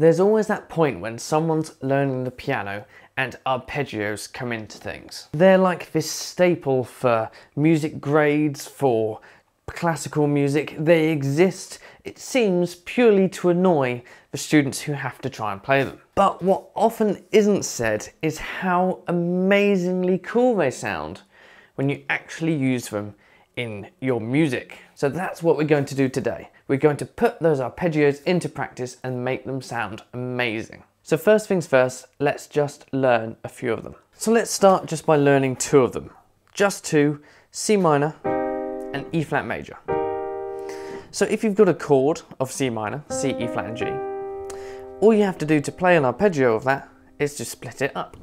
There's always that point when someone's learning the piano and arpeggios come into things. They're like this staple for music grades, for classical music. They exist, it seems, purely to annoy the students who have to try and play them. But what often isn't said is how amazingly cool they sound when you actually use them in your music. So that's what we're going to do today. We're going to put those arpeggios into practice and make them sound amazing. So first things first, let's just learn a few of them. So let's start just by learning two of them. Just two, C minor and E flat major. So if you've got a chord of C minor, C, E flat and G, all you have to do to play an arpeggio of that is to split it up.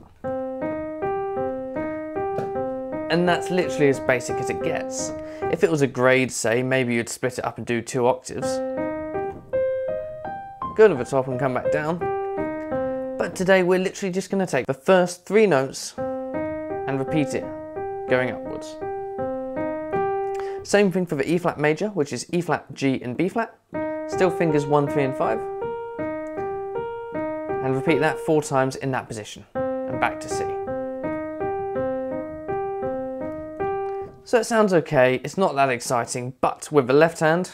And that's literally as basic as it gets. If it was a grade, say, maybe you'd split it up and do 2 octaves. Go to the top and come back down. But today we're literally just going to take the first 3 notes and repeat it, going upwards. Same thing for the E flat major, which is E flat, G and B flat. Still fingers 1, 3 and 5. And repeat that 4 times in that position. And back to C. So it sounds okay, it's not that exciting, but with the left hand,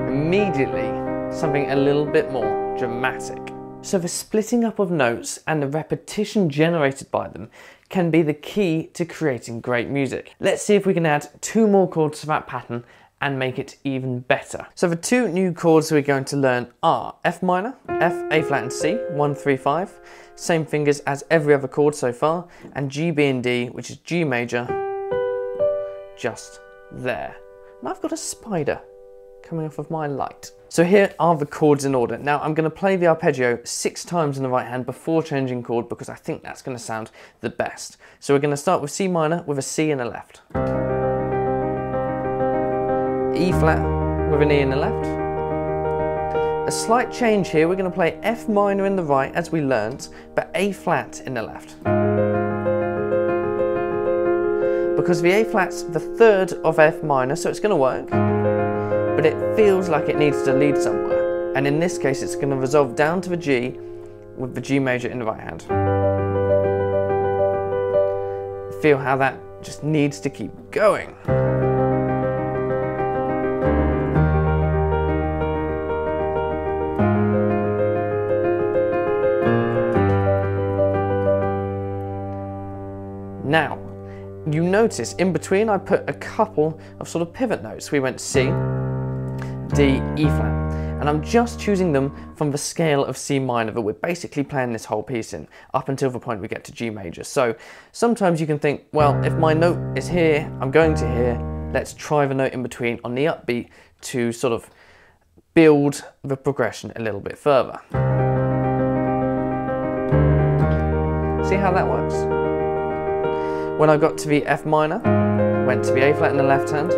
immediately something a little bit more dramatic. So the splitting up of notes and the repetition generated by them can be the key to creating great music. Let's see if we can add 2 more chords to that pattern and make it even better. So the 2 new chords we're going to learn are F minor, F, A flat and C, 1, 3, 5. Same fingers as every other chord so far, and G, B and D, which is G major, just there. And I've got a spider coming off of my light. So here are the chords in order. Now I'm going to play the arpeggio 6 times in the right hand before changing chord because I think that's going to sound the best. So we're going to start with C minor with a C in the left. E flat with an E in the left. A slight change here, we're going to play F minor in the right as we learnt, but A flat in the left. Because the A flat's the 3rd of F minor, so it's going to work. But it feels like it needs to lead somewhere. And in this case, it's going to resolve down to the G with the G major in the right hand. Feel how that just needs to keep going. Now, you notice in between I put a couple of sort of pivot notes. We went C, D, E flat, and I'm just choosing them from the scale of C minor that we're basically playing this whole piece in, up until the point we get to G major. So sometimes you can think, well, if my note is here, I'm going to here, let's try the note in between on the upbeat to sort of build the progression a little bit further. See how that works? When I got to the F minor, went to the A flat in the left hand,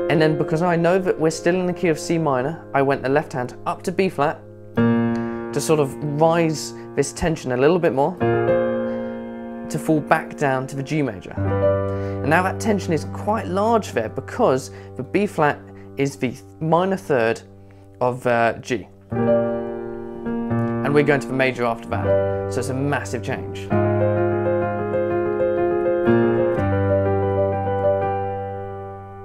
and then because I know that we're still in the key of C minor, I went the left hand up to B flat to sort of rise this tension a little bit more, to fall back down to the G major. And now that tension is quite large there because the B flat is the minor 3rd of G. And we're going to the major after that, so it's a massive change.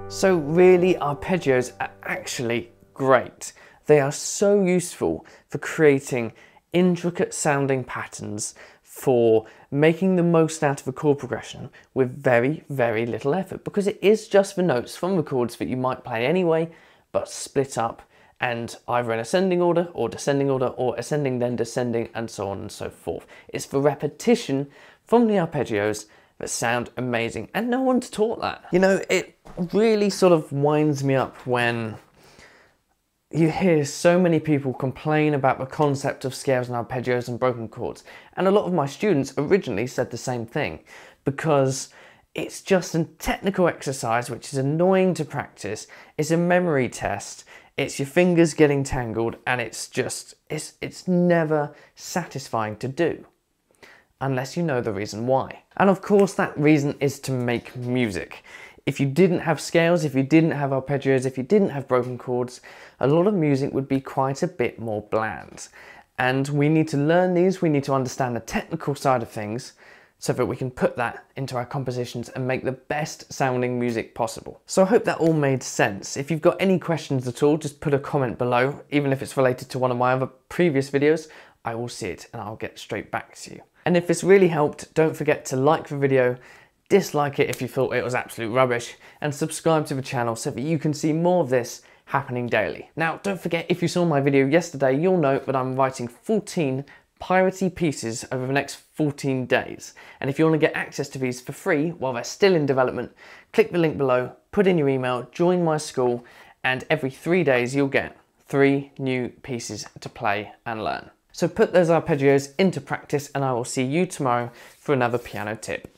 So really, arpeggios are actually great. They are so useful for creating intricate sounding patterns, for making the most out of a chord progression with very, very little effort, because it is just the notes from the chords that you might play anyway, but split up and either in ascending order or descending order or ascending then descending and so on and so forth. It's the repetition from the arpeggios that sound amazing, and no one's taught that. You know, it really sort of winds me up when you hear so many people complain about the concept of scales and arpeggios and broken chords. And a lot of my students originally said the same thing, because it's just a technical exercise which is annoying to practice, it's a memory test, It's your fingers getting tangled, and it's never satisfying to do unless you know the reason why. And of course that reason is to make music. If you didn't have scales, if you didn't have arpeggios, if you didn't have broken chords, a lot of music would be quite a bit more bland. And we need to learn these, we need to understand the technical side of things so that we can put that into our compositions and make the best sounding music possible. So I hope that all made sense. If you've got any questions at all, just put a comment below. Even if it's related to one of my other previous videos, I will see it and I'll get straight back to you. And if this really helped, don't forget to like the video, dislike it if you thought it was absolute rubbish, and subscribe to the channel so that you can see more of this happening daily. Now, don't forget, if you saw my video yesterday, you'll know that I'm writing 14 piratey pieces over the next 14 days. And if you want to get access to these for free while they're still in development, click the link below, put in your email, join my school, and every 3 days you'll get 3 new pieces to play and learn. So put those arpeggios into practice, and I will see you tomorrow for another piano tip.